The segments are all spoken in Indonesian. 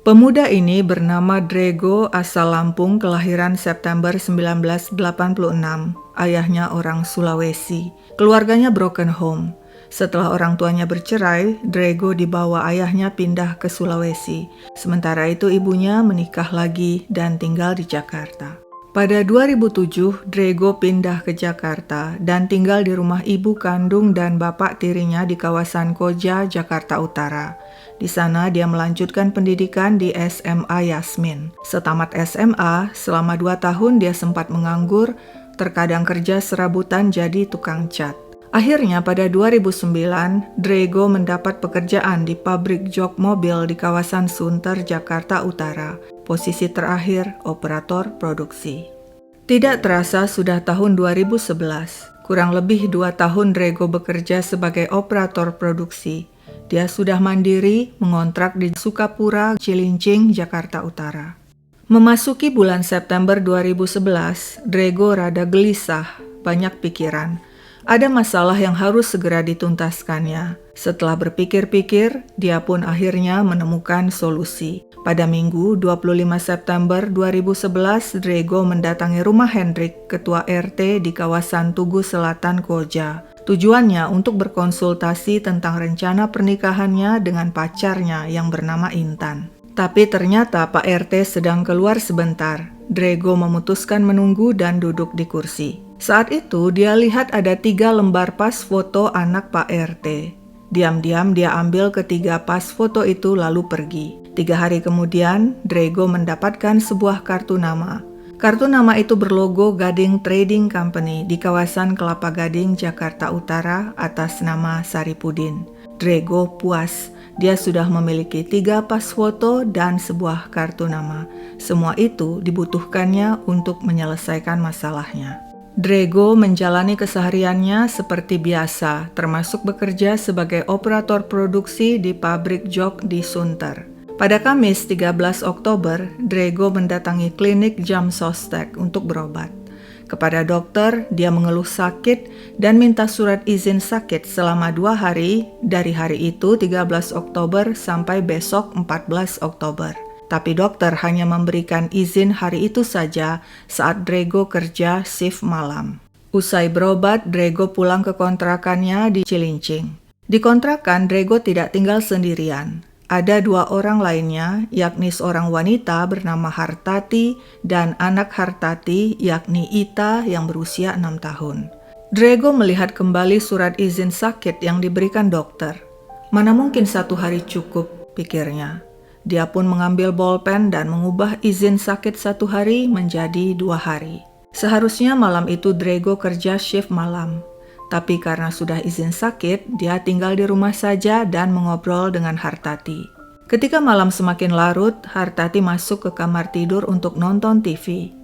Pemuda ini bernama Drago, asal Lampung, kelahiran September 1986. Ayahnya orang Sulawesi. Keluarganya broken home. Setelah orang tuanya bercerai, Drago dibawa ayahnya pindah ke Sulawesi. Sementara itu ibunya menikah lagi dan tinggal di Jakarta. Pada 2007, Drago pindah ke Jakarta dan tinggal di rumah ibu kandung dan bapak tirinya di kawasan Koja, Jakarta Utara. Di sana dia melanjutkan pendidikan di SMA Yasmin. Setamat SMA, selama 2 tahun dia sempat menganggur, terkadang kerja serabutan jadi tukang cat. Akhirnya pada 2009, Drago mendapat pekerjaan di pabrik jok mobil di kawasan Sunter, Jakarta Utara. Posisi terakhir, operator produksi. Tidak terasa sudah tahun 2011. Kurang lebih 2 tahun Drago bekerja sebagai operator produksi. Dia sudah mandiri, mengontrak di Sukapura, Cilincing, Jakarta Utara. Memasuki bulan September 2011, Drago rada gelisah, banyak pikiran. Ada masalah yang harus segera dituntaskannya. Setelah berpikir-pikir, dia pun akhirnya menemukan solusi. Pada Minggu 25 September 2011, Drago mendatangi rumah Hendrik, ketua RT di kawasan Tugu Selatan, Koja. Tujuannya untuk berkonsultasi tentang rencana pernikahannya dengan pacarnya yang bernama Intan. Tapi ternyata Pak RT sedang keluar sebentar. Drago memutuskan menunggu dan duduk di kursi. Saat itu dia lihat ada 3 lembar pas foto anak Pak RT. Diam-diam dia ambil ketiga pas foto itu lalu pergi. 3 hari kemudian, Drago mendapatkan sebuah kartu nama. Kartu nama itu berlogo Gading Trading Company di kawasan Kelapa Gading, Jakarta Utara atas nama Saripudin. Drago puas. Dia sudah memiliki 3 pas foto dan sebuah kartu nama. Semua itu dibutuhkannya untuk menyelesaikan masalahnya. Drago menjalani kesehariannya seperti biasa, termasuk bekerja sebagai operator produksi di pabrik jok di Sunter. Pada Kamis 13 Oktober, Drago mendatangi klinik Jam Sostek untuk berobat. Kepada dokter, dia mengeluh sakit dan minta surat izin sakit selama 2 hari, dari hari itu 13 Oktober sampai besok 14 Oktober. Tapi dokter hanya memberikan izin hari itu saja saat Drago kerja shift malam. Usai berobat, Drago pulang ke kontrakannya di Cilincing. Di kontrakan, Drago tidak tinggal sendirian. Ada 2 orang lainnya, yakni seorang wanita bernama Hartati dan anak Hartati, yakni Ita yang berusia 6 tahun. Drago melihat kembali surat izin sakit yang diberikan dokter. Mana mungkin 1 hari cukup, pikirnya. Dia pun mengambil bolpen dan mengubah izin sakit 1 hari menjadi 2 hari. Seharusnya malam itu Drago kerja shift malam. Tapi karena sudah izin sakit, dia tinggal di rumah saja dan mengobrol dengan Hartati. Ketika malam semakin larut, Hartati masuk ke kamar tidur untuk nonton TV.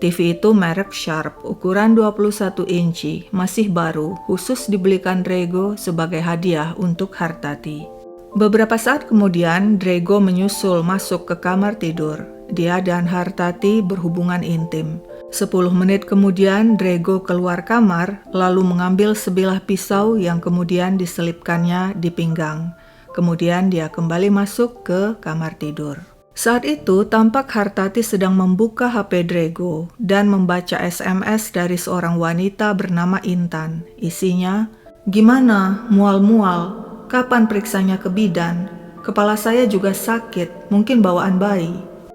TV itu merek Sharp, ukuran 21 inci, masih baru, khusus dibelikan Drago sebagai hadiah untuk Hartati. Beberapa saat kemudian, Drago menyusul masuk ke kamar tidur. Dia dan Hartati berhubungan intim. 10 menit kemudian, Drago keluar kamar, lalu mengambil sebilah pisau yang kemudian diselipkannya di pinggang. Kemudian dia kembali masuk ke kamar tidur. Saat itu, tampak Hartati sedang membuka HP Drago dan membaca SMS dari seorang wanita bernama Intan. Isinya, "Gimana? Mual-mual? Kapan periksanya ke bidan? Kepala saya juga sakit, mungkin bawaan bayi."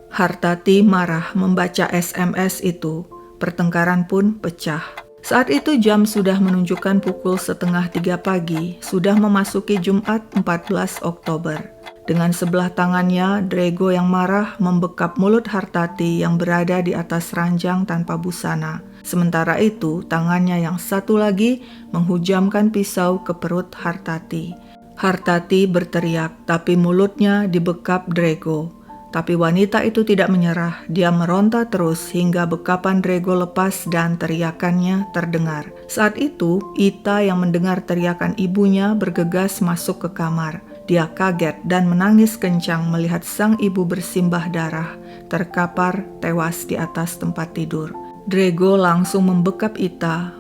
Hartati marah membaca SMS itu. Pertengkaran pun pecah. Saat itu jam sudah menunjukkan pukul 2:30 pagi, sudah memasuki Jumat 14 Oktober. Dengan sebelah tangannya, Drago yang marah membekap mulut Hartati yang berada di atas ranjang tanpa busana. Sementara itu, tangannya yang satu lagi menghujamkan pisau ke perut Hartati. Hartati berteriak, tapi mulutnya dibekap Drago. Tapi wanita itu tidak menyerah, dia meronta terus hingga bekapan Drago lepas dan teriakannya terdengar. Saat itu, Ita yang mendengar teriakan ibunya bergegas masuk ke kamar. Dia kaget dan menangis kencang melihat sang ibu bersimbah darah, terkapar tewas di atas tempat tidur. Drago langsung membekap Ita,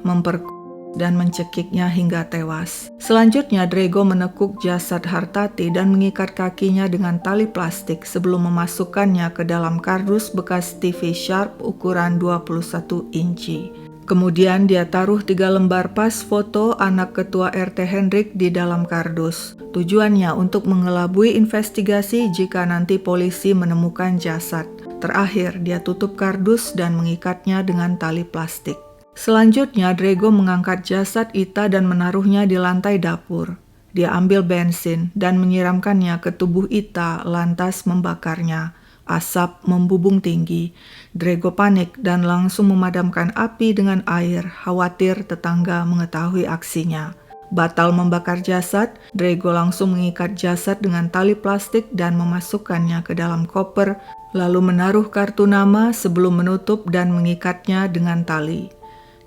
dan mencekiknya hingga tewas. Selanjutnya, Drago menekuk jasad Hartati dan mengikat kakinya dengan tali plastik sebelum memasukkannya ke dalam kardus bekas TV Sharp ukuran 21 inci. Kemudian dia taruh 3 lembar pas foto anak ketua RT Hendrik di dalam kardus. Tujuannya untuk mengelabui investigasi jika nanti polisi menemukan jasad. Terakhir, dia tutup kardus dan mengikatnya dengan tali plastik. Selanjutnya, Drago mengangkat jasad Ita dan menaruhnya di lantai dapur. Dia ambil bensin dan menyiramkannya ke tubuh Ita, lantas membakarnya. Asap membubung tinggi. Drago panik dan langsung memadamkan api dengan air, khawatir tetangga mengetahui aksinya. Batal membakar jasad, Drago langsung mengikat jasad dengan tali plastik dan memasukkannya ke dalam koper, lalu menaruh kartu nama sebelum menutup dan mengikatnya dengan tali.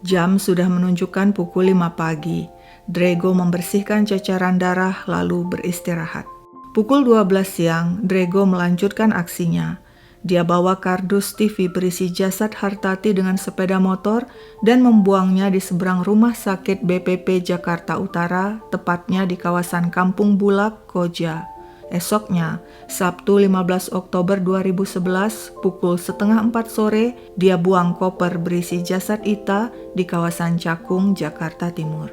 Jam sudah menunjukkan pukul 5 pagi. Drago membersihkan ceceran darah lalu beristirahat. Pukul 12 siang, Drago melanjutkan aksinya. Dia bawa kardus TV berisi jasad Hartati dengan sepeda motor dan membuangnya di seberang rumah sakit BPP Jakarta Utara, tepatnya di kawasan Kampung Bulak, Koja. Esoknya, Sabtu 15 Oktober 2011, pukul 3:30 sore, dia buang koper berisi jasad Ita di kawasan Cakung, Jakarta Timur.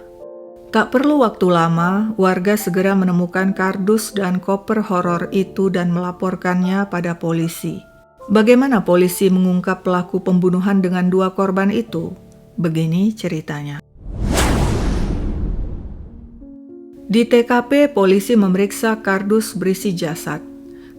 Tak perlu waktu lama, warga segera menemukan kardus dan koper horor itu dan melaporkannya pada polisi. Bagaimana polisi mengungkap pelaku pembunuhan dengan 2 korban itu? Begini ceritanya. Di TKP, polisi memeriksa kardus berisi jasad.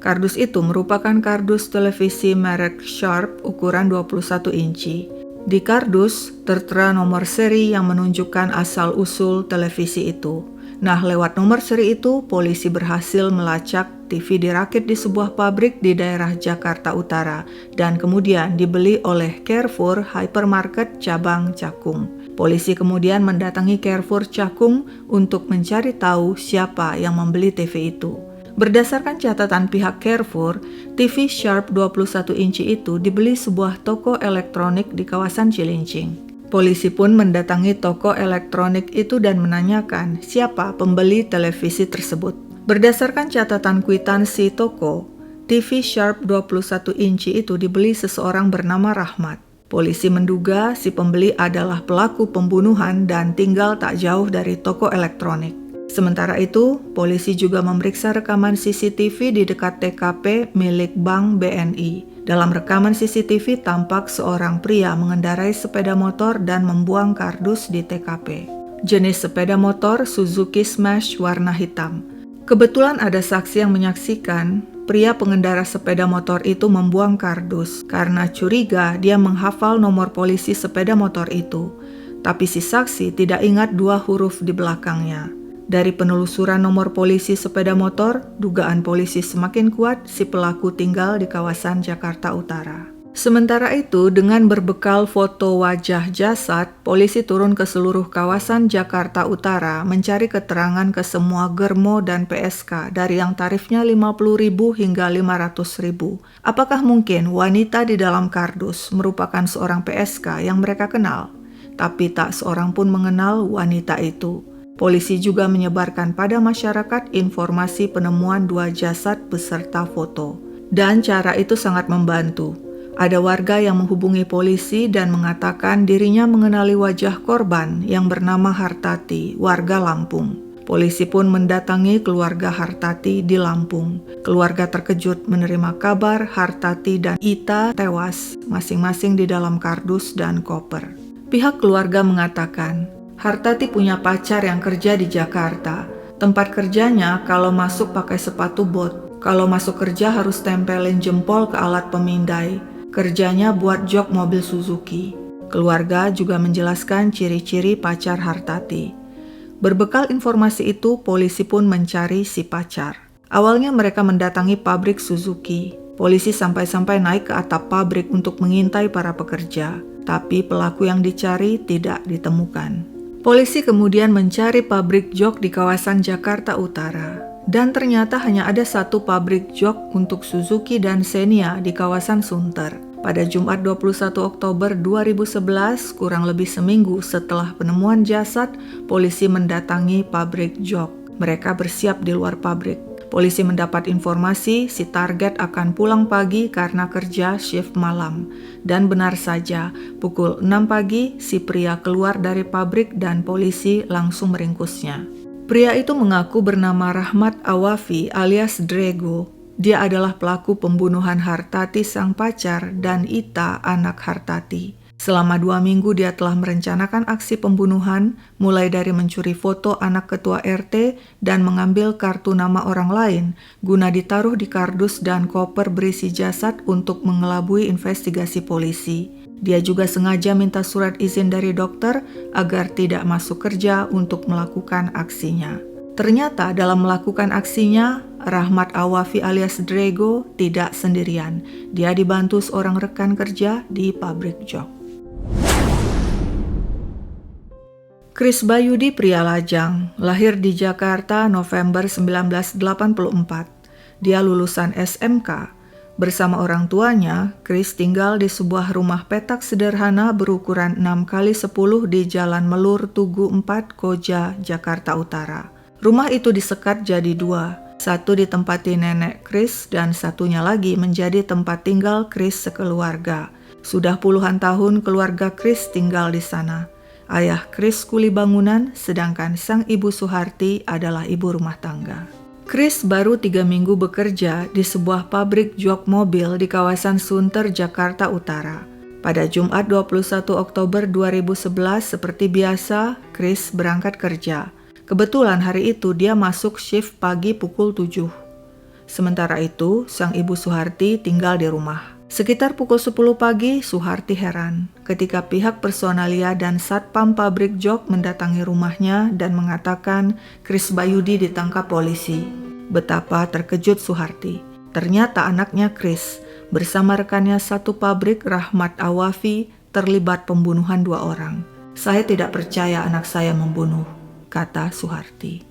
Kardus itu merupakan kardus televisi merek Sharp ukuran 21 inci. Di kardus tertera nomor seri yang menunjukkan asal-usul televisi itu. Nah, lewat nomor seri itu, polisi berhasil melacak TV dirakit di sebuah pabrik di daerah Jakarta Utara dan kemudian dibeli oleh Carrefour Hypermarket cabang Cakung. Polisi kemudian mendatangi Carrefour Cakung untuk mencari tahu siapa yang membeli TV itu. Berdasarkan catatan pihak Carrefour, TV Sharp 21 inci itu dibeli sebuah toko elektronik di kawasan Cilincing. Polisi pun mendatangi toko elektronik itu dan menanyakan siapa pembeli televisi tersebut. Berdasarkan catatan kwitansi toko, TV Sharp 21 inci itu dibeli seseorang bernama Rahmat. Polisi menduga si pembeli adalah pelaku pembunuhan dan tinggal tak jauh dari toko elektronik. Sementara itu, polisi juga memeriksa rekaman CCTV di dekat TKP milik Bank BNI. Dalam rekaman CCTV tampak seorang pria mengendarai sepeda motor dan membuang kardus di TKP. Jenis sepeda motor Suzuki Smash warna hitam. Kebetulan ada saksi yang menyaksikan pria pengendara sepeda motor itu membuang kardus karena curiga dia menghafal nomor polisi sepeda motor itu. Tapi si saksi tidak ingat 2 huruf di belakangnya. Dari penelusuran nomor polisi sepeda motor, dugaan polisi semakin kuat si pelaku tinggal di kawasan Jakarta Utara. Sementara itu, dengan berbekal foto wajah jasad, polisi turun ke seluruh kawasan Jakarta Utara mencari keterangan ke semua germo dan PSK dari yang tarifnya 50.000 hingga 500.000. Apakah mungkin wanita di dalam kardus merupakan seorang PSK yang mereka kenal? Tapi tak seorang pun mengenal wanita itu. Polisi juga menyebarkan pada masyarakat informasi penemuan 2 jasad beserta foto. Dan cara itu sangat membantu. Ada warga yang menghubungi polisi dan mengatakan dirinya mengenali wajah korban yang bernama Hartati, warga Lampung. Polisi pun mendatangi keluarga Hartati di Lampung. Keluarga terkejut menerima kabar Hartati dan Ita tewas, masing-masing di dalam kardus dan koper. Pihak keluarga mengatakan, Hartati punya pacar yang kerja di Jakarta. Tempat kerjanya kalau masuk pakai sepatu bot. Kalau masuk kerja harus tempelin jempol ke alat pemindai. Kerjanya buat jok mobil Suzuki. Keluarga juga menjelaskan ciri-ciri pacar Hartati. Berbekal informasi itu, polisi pun mencari si pacar. Awalnya mereka mendatangi pabrik Suzuki. Polisi sampai-sampai naik ke atap pabrik untuk mengintai para pekerja. Tapi pelaku yang dicari tidak ditemukan. Polisi kemudian mencari pabrik jok di kawasan Jakarta Utara. Dan ternyata hanya ada 1 pabrik jok untuk Suzuki dan Xenia di kawasan Sunter. Pada Jumat 21 Oktober 2011, kurang lebih seminggu setelah penemuan jasad, polisi mendatangi pabrik jok. Mereka bersiap di luar pabrik. Polisi mendapat informasi si target akan pulang pagi karena kerja shift malam. Dan benar saja, pukul 6 pagi si pria keluar dari pabrik dan polisi langsung meringkusnya. Pria itu mengaku bernama Rahmat Awafi alias Drego. Dia adalah pelaku pembunuhan Hartati sang pacar dan Ita anak Hartati. Selama 2 minggu dia telah merencanakan aksi pembunuhan, mulai dari mencuri foto anak ketua RT dan mengambil kartu nama orang lain, guna ditaruh di kardus dan koper berisi jasad untuk mengelabui investigasi polisi. Dia juga sengaja minta surat izin dari dokter agar tidak masuk kerja untuk melakukan aksinya. Ternyata dalam melakukan aksinya, Rahmat Awafi alias Drego tidak sendirian. Dia dibantu seorang rekan kerja di pabrik jok. Chris Bayudi pria lajang, lahir di Jakarta November 1984. Dia lulusan SMK. Bersama orang tuanya, Chris tinggal di sebuah rumah petak sederhana berukuran 6x10 di Jalan Melur Tugu 4, Koja, Jakarta Utara. Rumah itu disekat jadi 2, satu ditempati nenek Chris dan satunya lagi menjadi tempat tinggal Chris sekeluarga. Sudah puluhan tahun keluarga Chris tinggal di sana. Ayah Chris kuli bangunan, sedangkan sang ibu Suharti adalah ibu rumah tangga. Chris baru 3 minggu bekerja di sebuah pabrik jok mobil di kawasan Sunter, Jakarta Utara. Pada Jumat 21 Oktober 2011, seperti biasa, Chris berangkat kerja. Kebetulan hari itu dia masuk shift pagi pukul 7. Sementara itu, sang ibu Suharti tinggal di rumah. Sekitar pukul 10 pagi, Suharti heran ketika pihak personalia dan satpam pabrik jok mendatangi rumahnya dan mengatakan Chris Bayudi ditangkap polisi. Betapa terkejut Suharti. Ternyata anaknya Chris bersama rekannya satu pabrik, Rahmat Awafi, terlibat pembunuhan 2 orang. "Saya tidak percaya anak saya membunuh," kata Suharti.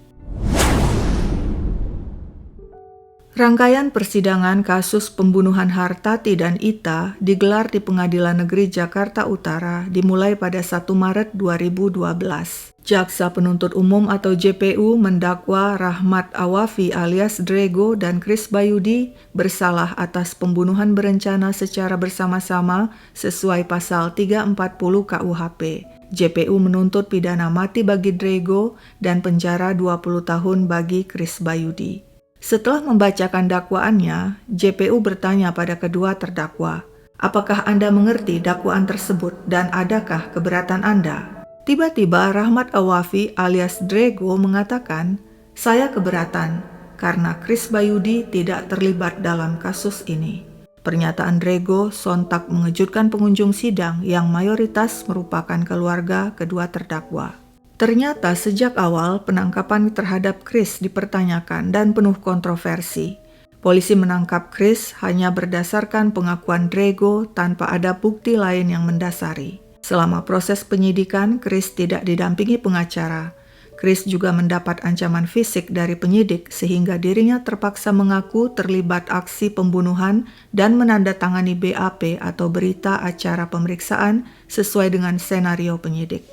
Rangkaian persidangan kasus pembunuhan Hartati dan Ita digelar di Pengadilan Negeri Jakarta Utara dimulai pada 1 Maret 2012. Jaksa Penuntut Umum atau JPU mendakwa Rahmat Awafi alias Drego dan Chris Bayudi bersalah atas pembunuhan berencana secara bersama-sama sesuai pasal 340 KUHP. JPU menuntut pidana mati bagi Drego dan penjara 20 tahun bagi Chris Bayudi. Setelah membacakan dakwaannya, JPU bertanya pada kedua terdakwa, "Apakah Anda mengerti dakwaan tersebut dan adakah keberatan Anda?" Tiba-tiba Rahmat Awafi alias Drego mengatakan, "Saya keberatan karena Chris Bayudi tidak terlibat dalam kasus ini." Pernyataan Drego sontak mengejutkan pengunjung sidang yang mayoritas merupakan keluarga kedua terdakwa. Ternyata sejak awal penangkapan terhadap Chris dipertanyakan dan penuh kontroversi. Polisi menangkap Chris hanya berdasarkan pengakuan Drego tanpa ada bukti lain yang mendasari. Selama proses penyidikan, Chris tidak didampingi pengacara. Chris juga mendapat ancaman fisik dari penyidik sehingga dirinya terpaksa mengaku terlibat aksi pembunuhan dan menandatangani BAP atau berita acara pemeriksaan sesuai dengan skenario penyidik.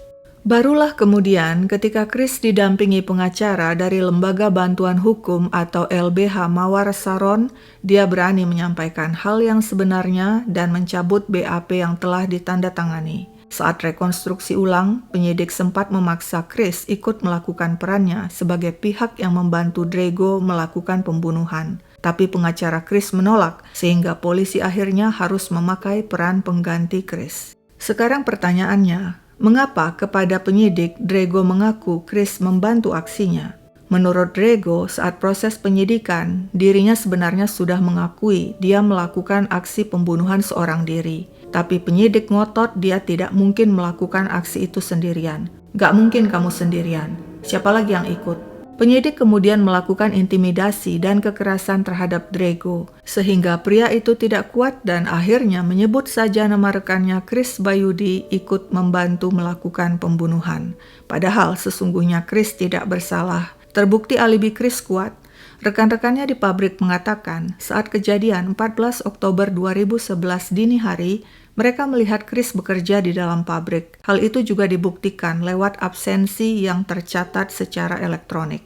Barulah kemudian ketika Chris didampingi pengacara dari Lembaga Bantuan Hukum atau LBH Mawar Saron, dia berani menyampaikan hal yang sebenarnya dan mencabut BAP yang telah ditandatangani. Saat rekonstruksi ulang, penyidik sempat memaksa Chris ikut melakukan perannya sebagai pihak yang membantu Drego melakukan pembunuhan. Tapi pengacara Chris menolak sehingga polisi akhirnya harus memakai peran pengganti Chris. Sekarang pertanyaannya, mengapa kepada penyidik Drego mengaku Chris membantu aksinya? Menurut Drego, saat proses penyidikan, dirinya sebenarnya sudah mengakui dia melakukan aksi pembunuhan seorang diri. Tapi penyidik ngotot dia tidak mungkin melakukan aksi itu sendirian. "Gak mungkin kamu sendirian. Siapa lagi yang ikut?" Penyidik kemudian melakukan intimidasi dan kekerasan terhadap Drego, sehingga pria itu tidak kuat dan akhirnya menyebut saja nama rekannya Chris Bayudi ikut membantu melakukan pembunuhan. Padahal sesungguhnya Chris tidak bersalah. Terbukti alibi Chris kuat. Rekan-rekannya di pabrik mengatakan saat kejadian 14 Oktober 2011 dini hari, mereka melihat Chris bekerja di dalam pabrik. Hal itu juga dibuktikan lewat absensi yang tercatat secara elektronik.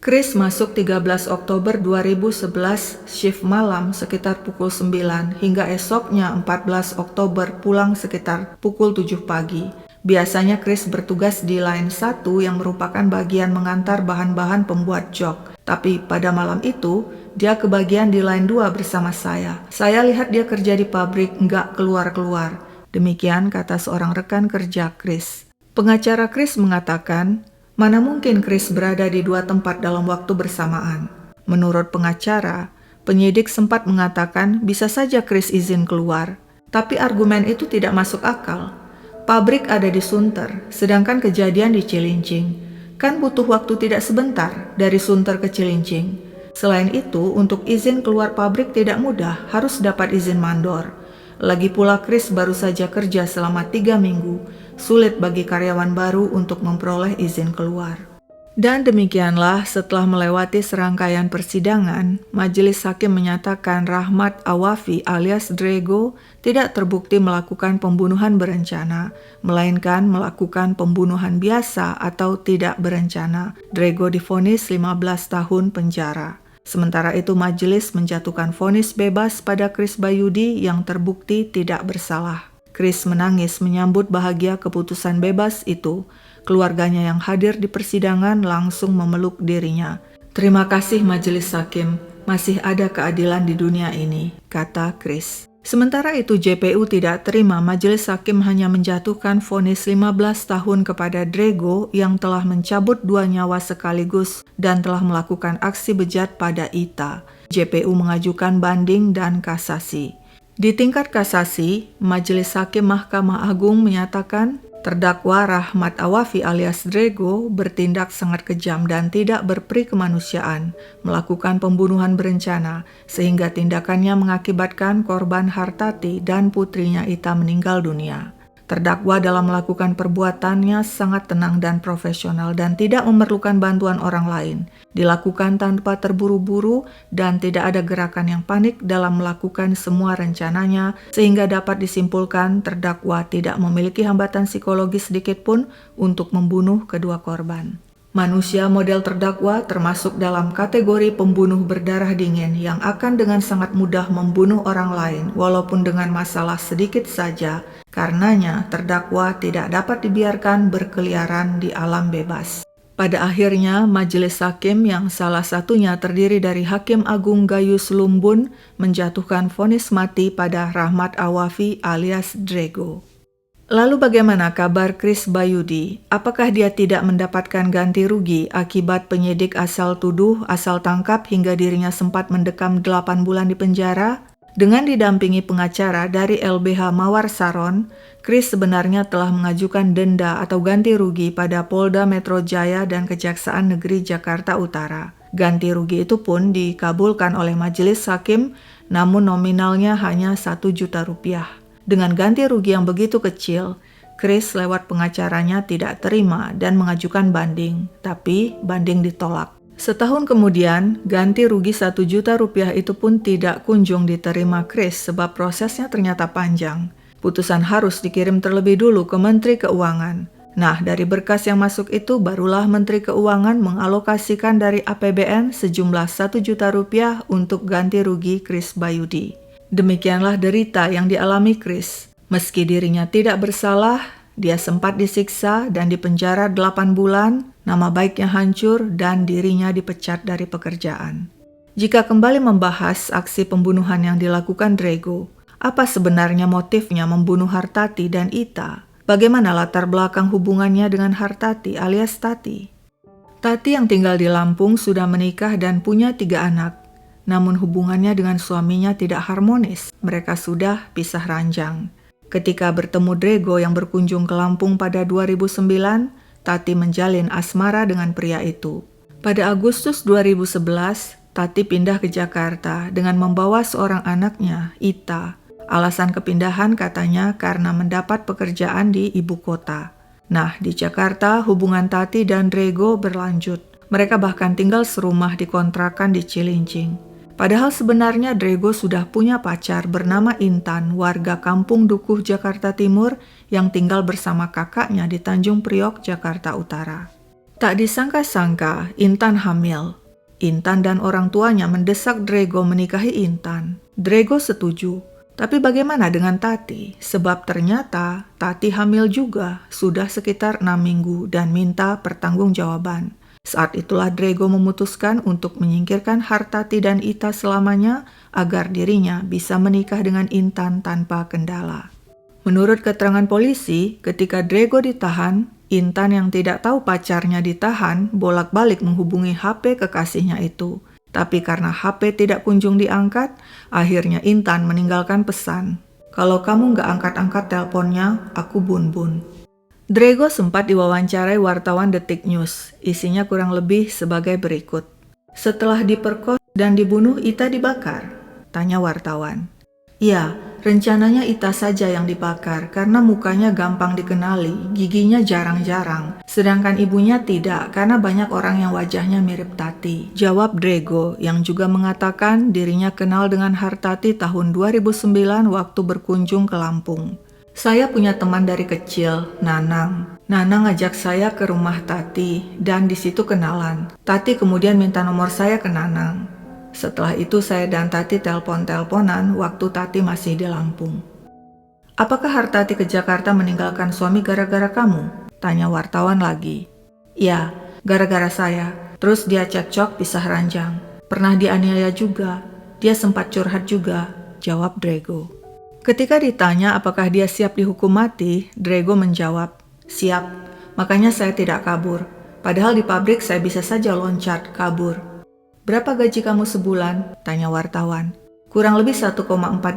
Chris masuk 13 Oktober 2011 shift malam sekitar pukul 9 hingga esoknya 14 Oktober pulang sekitar pukul 7 pagi. Biasanya Chris bertugas di line 1 yang merupakan bagian mengantar bahan-bahan pembuat jok. Tapi pada malam itu, dia kebagian di line 2 bersama saya. Saya lihat dia kerja di pabrik nggak keluar-keluar. Demikian kata seorang rekan kerja Chris. Pengacara Chris mengatakan, mana mungkin Chris berada di dua tempat dalam waktu bersamaan. Menurut pengacara, penyidik sempat mengatakan bisa saja Chris izin keluar. Tapi argumen itu tidak masuk akal. Pabrik ada di Sunter, sedangkan kejadian di Cilincing. Kan butuh waktu tidak sebentar dari Sunter ke Cilincing. Selain itu, untuk izin keluar pabrik tidak mudah, harus dapat izin mandor. Lagi pula Chris baru saja kerja selama 3 minggu, sulit bagi karyawan baru untuk memperoleh izin keluar. Dan demikianlah setelah melewati serangkaian persidangan, Majelis Hakim menyatakan Rahmat Awafi alias Drego tidak terbukti melakukan pembunuhan berencana, melainkan melakukan pembunuhan biasa atau tidak berencana. Drego divonis 15 tahun penjara. Sementara itu majelis menjatuhkan vonis bebas pada Chris Bayudi yang terbukti tidak bersalah. Chris menangis menyambut bahagia keputusan bebas itu. Keluarganya yang hadir di persidangan langsung memeluk dirinya. Terima kasih Majelis Hakim, masih ada keadilan di dunia ini, kata Chris. Sementara itu JPU tidak terima Majelis Hakim hanya menjatuhkan vonis 15 tahun kepada Drego yang telah mencabut 2 nyawa sekaligus dan telah melakukan aksi bejat pada Ita. JPU mengajukan banding dan kasasi. Di tingkat kasasi, Majelis Hakim Mahkamah Agung menyatakan terdakwa Rahmat Awafi alias Drego bertindak sangat kejam dan tidak berperi kemanusiaan, melakukan pembunuhan berencana, sehingga tindakannya mengakibatkan korban Hartati dan putrinya Ita meninggal dunia. Terdakwa dalam melakukan perbuatannya sangat tenang dan profesional dan tidak memerlukan bantuan orang lain. Dilakukan tanpa terburu-buru dan tidak ada gerakan yang panik dalam melakukan semua rencananya sehingga dapat disimpulkan terdakwa tidak memiliki hambatan psikologis sedikit pun untuk membunuh kedua korban. Manusia model terdakwa termasuk dalam kategori pembunuh berdarah dingin yang akan dengan sangat mudah membunuh orang lain walaupun dengan masalah sedikit saja. Karenanya terdakwa tidak dapat dibiarkan berkeliaran di alam bebas. Pada akhirnya Majelis Hakim yang salah satunya terdiri dari Hakim Agung Gayus Lumbun menjatuhkan vonis mati pada Rahmat Awafi alias Drego. Lalu bagaimana kabar Chris Bayudi? Apakah dia tidak mendapatkan ganti rugi akibat penyidik asal tuduh, asal tangkap hingga dirinya sempat mendekam 8 bulan di penjara? Dengan didampingi pengacara dari LBH Mawar Saron, Chris sebenarnya telah mengajukan denda atau ganti rugi pada Polda Metro Jaya dan Kejaksaan Negeri Jakarta Utara. Ganti rugi itu pun dikabulkan oleh Majelis Hakim, namun nominalnya hanya 1 juta rupiah. Dengan ganti rugi yang begitu kecil, Chris lewat pengacaranya tidak terima dan mengajukan banding, tapi banding ditolak. Setahun kemudian, ganti rugi 1 juta rupiah itu pun tidak kunjung diterima Chris sebab prosesnya ternyata panjang. Putusan harus dikirim terlebih dulu ke Menteri Keuangan. Nah, dari berkas yang masuk itu barulah Menteri Keuangan mengalokasikan dari APBN sejumlah 1 juta rupiah untuk ganti rugi Chris Bayudi. Demikianlah derita yang dialami Chris. Meski dirinya tidak bersalah, dia sempat disiksa dan dipenjara 8 bulan, nama baiknya hancur dan dirinya dipecat dari pekerjaan. Jika kembali membahas aksi pembunuhan yang dilakukan Drego, apa sebenarnya motifnya membunuh Hartati dan Ita? Bagaimana latar belakang hubungannya dengan Hartati alias Tati? Tati yang tinggal di Lampung sudah menikah dan punya 3 anak. Namun hubungannya dengan suaminya tidak harmonis, mereka sudah pisah ranjang. Ketika bertemu Drego yang berkunjung ke Lampung pada 2009, Tati menjalin asmara dengan pria itu. Pada Agustus 2011, Tati pindah ke Jakarta dengan membawa seorang anaknya, Ita. Alasan kepindahan katanya karena mendapat pekerjaan di ibu kota. Nah, di Jakarta hubungan Tati dan Drego berlanjut. Mereka bahkan tinggal serumah di kontrakan di Cilincing. Padahal sebenarnya Drago sudah punya pacar bernama Intan, warga kampung Dukuh, Jakarta Timur, yang tinggal bersama kakaknya di Tanjung Priok, Jakarta Utara. Tak disangka-sangka, Intan hamil. Intan dan orang tuanya mendesak Drago menikahi Intan. Drago setuju. Tapi bagaimana dengan Tati? Sebab ternyata Tati hamil juga, sudah sekitar 6 minggu dan minta pertanggungjawaban. Saat itulah Drago memutuskan untuk menyingkirkan Hartati dan Ita selamanya agar dirinya bisa menikah dengan Intan tanpa kendala. Menurut keterangan polisi, ketika Drago ditahan, Intan yang tidak tahu pacarnya ditahan bolak-balik menghubungi HP kekasihnya itu. Tapi karena HP tidak kunjung diangkat, akhirnya Intan meninggalkan pesan. Kalau kamu nggak angkat-angkat teleponnya, aku bun-bun. Drago sempat diwawancarai wartawan Detik News. Isinya kurang lebih sebagai berikut. Setelah diperkosa dan dibunuh, Ita dibakar? Tanya wartawan. Ya, rencananya Ita saja yang dibakar karena mukanya gampang dikenali, giginya jarang-jarang. Sedangkan ibunya tidak karena banyak orang yang wajahnya mirip Tati. Jawab Drago yang juga mengatakan dirinya kenal dengan Hartati tahun 2009 waktu berkunjung ke Lampung. Saya punya teman dari kecil, Nanang. Nanang ngajak saya ke rumah Tati dan di situ kenalan. Tati kemudian minta nomor saya ke Nanang. Setelah itu saya dan Tati telepon-teleponan waktu Tati masih di Lampung. Apakah Hartati ke Jakarta meninggalkan suami gara-gara kamu? Tanya wartawan lagi. Ya, gara-gara saya. Terus dia cekcok pisah ranjang. Pernah dianiaya juga. Dia sempat curhat juga, jawab Drago. Ketika ditanya apakah dia siap dihukum mati, Drago menjawab, siap. Makanya saya tidak kabur. Padahal di pabrik saya bisa saja loncat kabur. Berapa gaji kamu sebulan? Tanya wartawan. Kurang lebih 1,4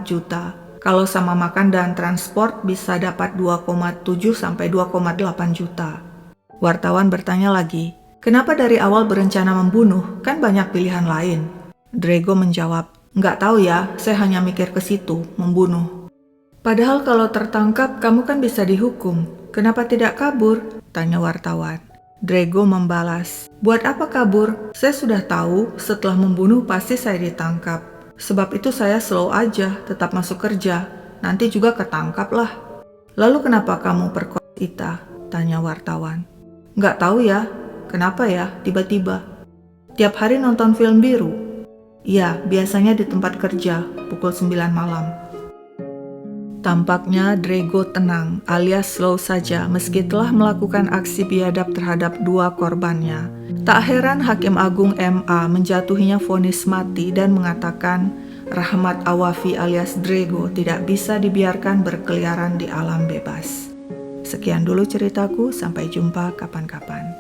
juta. Kalau sama makan dan transport bisa dapat 2,7 sampai 2,8 juta. Wartawan bertanya lagi, kenapa dari awal berencana membunuh? Kan banyak pilihan lain. Drago menjawab, nggak tahu ya, saya hanya mikir ke situ, membunuh. Padahal kalau tertangkap kamu kan bisa dihukum. Kenapa tidak kabur? Tanya wartawan. Drago membalas, buat apa kabur? Saya sudah tahu setelah membunuh pasti saya ditangkap. Sebab itu saya slow aja, tetap masuk kerja. Nanti juga ketangkap lah. Lalu kenapa kamu perkosa Ita? Tanya wartawan. Nggak tahu ya, kenapa ya tiba-tiba. Tiap hari nonton film biru? Iya, biasanya di tempat kerja, pukul 9 malam. Tampaknya Drago tenang alias slow saja meski telah melakukan aksi biadab terhadap 2 korbannya. Tak heran Hakim Agung MA menjatuhinya vonis mati dan mengatakan Rahmat Awafi alias Drago tidak bisa dibiarkan berkeliaran di alam bebas. Sekian dulu ceritaku, sampai jumpa kapan-kapan.